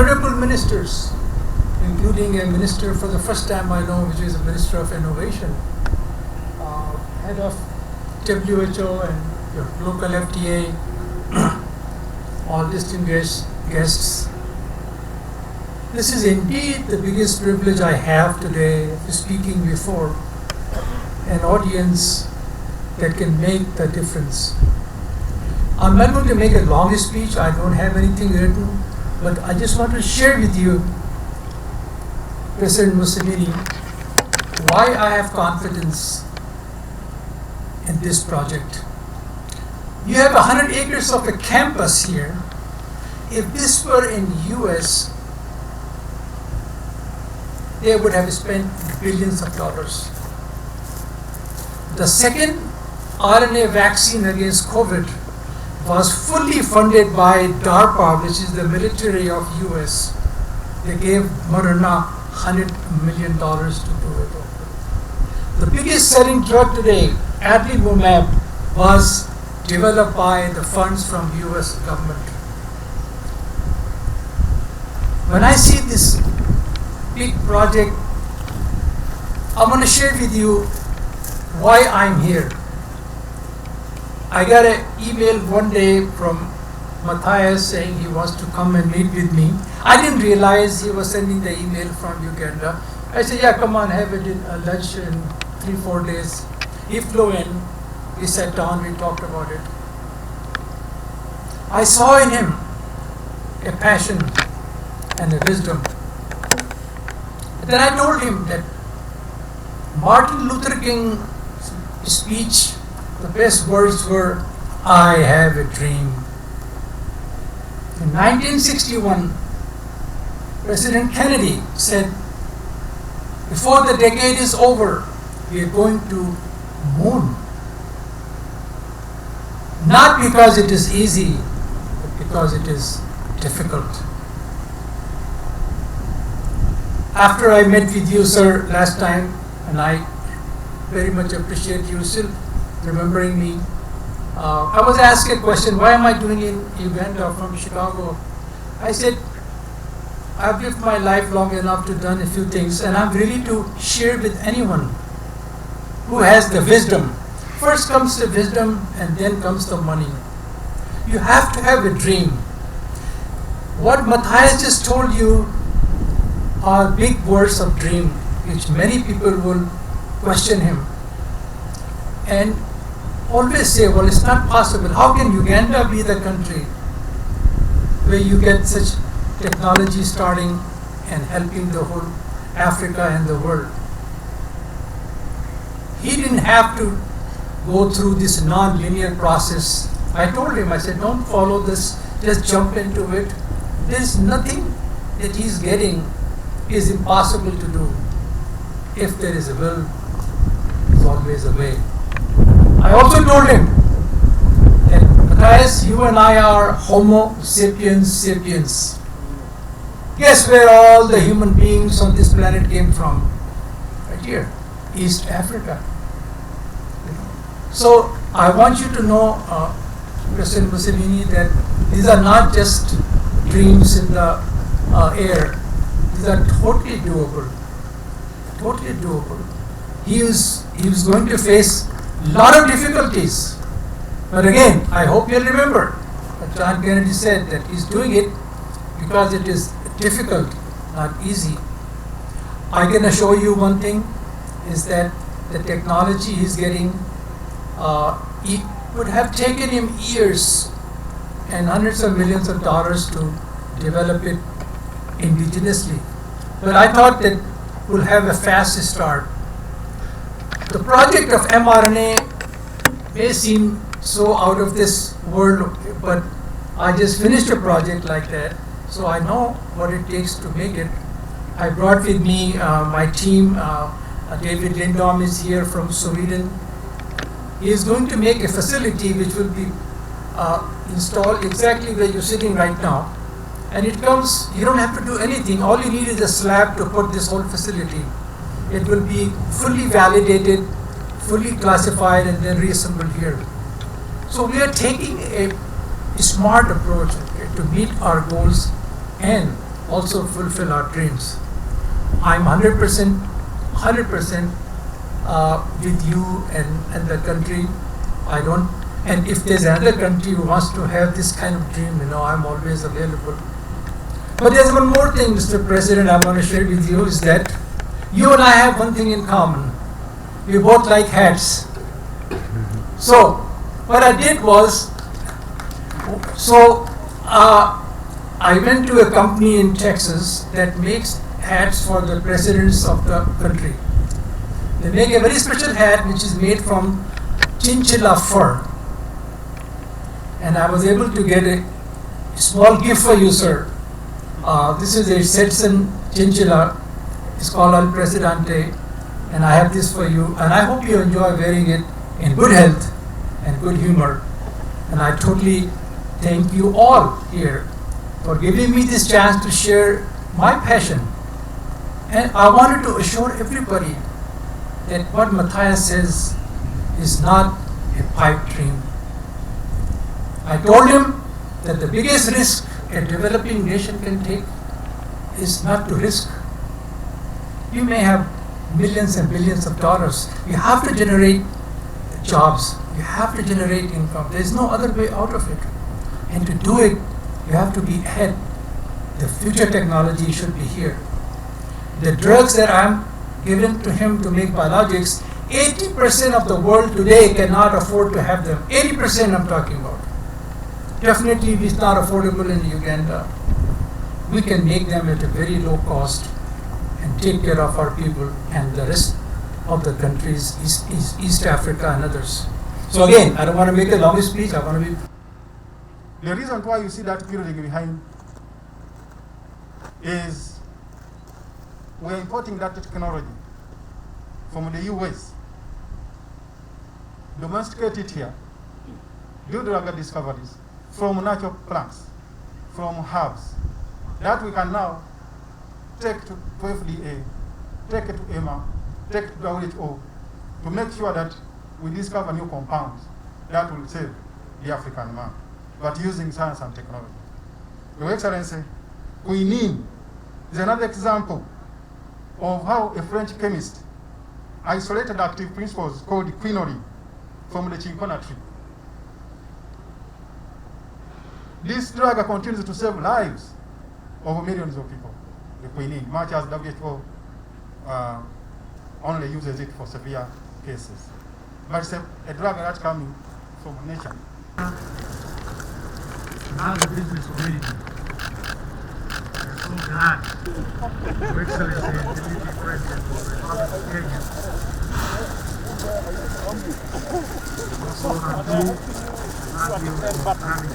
honorable ministers, including a minister for the first time I know, which is a minister of innovation, head of WHO and your local FDA, all distinguished guests. This is indeed the biggest privilege I have today of speaking before an audience that can make the difference. I'm not going to make a long speech, I don't have anything written, but I just want to share with you, President Museveni, why I have confidence in this project. You have 100 acres of a campus here. If this were in US, they would have spent billions of dollars. The second RNA vaccine against COVID was fully funded by DARPA, which is the military of US. They gave Moderna $100 million to do it. The biggest selling drug today, adalimumab, was developed by the funds from US government. When I see this big project, I want to share with you why I'm here. I got an email one day from Matthias saying he wants to come and meet with me. I didn't realize he was sending the email from Uganda. I said, yeah, come on, have a lunch in 3-4 days. He flew in, we sat down, we talked about it. I saw in him a passion and a wisdom. Then I told him that Martin Luther King's speech, the best words were, I have a dream. In 1961, President Kennedy said, before the decade is over, we are going to moon. Not because it is easy, but because it is difficult. After I met with you, sir, last time, and I very much appreciate you still remembering me, I was asked a question, why am I doing in Uganda from Chicago? I said, I've lived my life long enough to done a few things, and I'm ready to share with anyone who has the wisdom. First comes the wisdom, and then comes the money. You have to have a dream. What Matthias just told you are big words of dream, which many people will question him and always say, well, it's not possible. How can Uganda be the country where you get such technology starting and helping the whole Africa and the world? He didn't have to go through this non-linear process. I told him, I said, don't follow this, just jump into it. There's nothing that he's getting is impossible to do. If there is a will, there's always a way. I also told him that, Matthias, you and I are Homo sapiens sapiens. Guess where all the human beings on this planet came from? Right here, East Africa. So I want you to know, President Museveni, that these are not just dreams in the air. These are totally doable. Totally doable. He was going to face a lot of difficulties. But again, I hope you'll remember that John Kennedy said that he's doing it because it is difficult, not easy. I can assure you one thing, is that the technology he's getting, it would have taken him years and hundreds of millions of dollars to develop it indigenously. But I thought that we'll have a fast start. The project of mRNA may seem so out of this world, but I just finished a project like that, so I know what it takes to make it. I brought with me my team. David Lindholm is here from Sweden. He is going to make a facility which will be installed exactly where you're sitting right now. And it comes, you don't have to do anything. All you need is a slab to put this whole facility. It will be fully validated, fully classified, and then reassembled here. So we are taking a smart approach to meet our goals and also fulfill our dreams. I'm 100% with you and the country. I don't, and if there's another country who wants to have this kind of dream, I'm always available. But there's one more thing, Mr. President, I want to share with you is that you and I have one thing in common. We both like hats. So what I did was, I went to a company in Texas that makes hats for the presidents of the country. They make a very special hat which is made from chinchilla fur. And I was able to get a small gift for you, sir. This is a Stetson chinchilla. It's called El Presidente. And I have this for you. And I hope you enjoy wearing it in good health and good humor. And I totally thank you all here for giving me this chance to share my passion. And I wanted to assure everybody that what Matthias says is not a pipe dream. I told him that the biggest risk a developing nation can take is not to risk. You may have millions and billions of dollars. You have to generate jobs. You have to generate income. There's no other way out of it. And to do it, you have to be ahead. The future technology should be here. The drugs that I'm given to him to make biologics, 80% of the world today cannot afford to have them. 80% I'm talking about. Definitely it's not affordable in Uganda. We can make them at a very low cost and take care of our people and the rest of the countries, East Africa and others. So again, I don't want to make a long speech. I want to be. The reason why you see that building behind is we're importing that technology from the US, domesticate it here, do drug discoveries from natural plants, from herbs, that we can now take to FDA, take it to EMA, take it to WHO, to make sure that we discover new compounds that will save the African man, but using science and technology. Your Excellency, quinine is another example of how a French chemist isolated active principles called quinoline from the cinchona tree. This drug continues to save lives of millions of people, the quinine, much as WHO only uses it for severe cases. But it's a drug that's coming from nature. Now the business community. We're so glad, Your Excellency, the Deputy President of the Republic of Kenya. Also, Abdul, thank you for coming.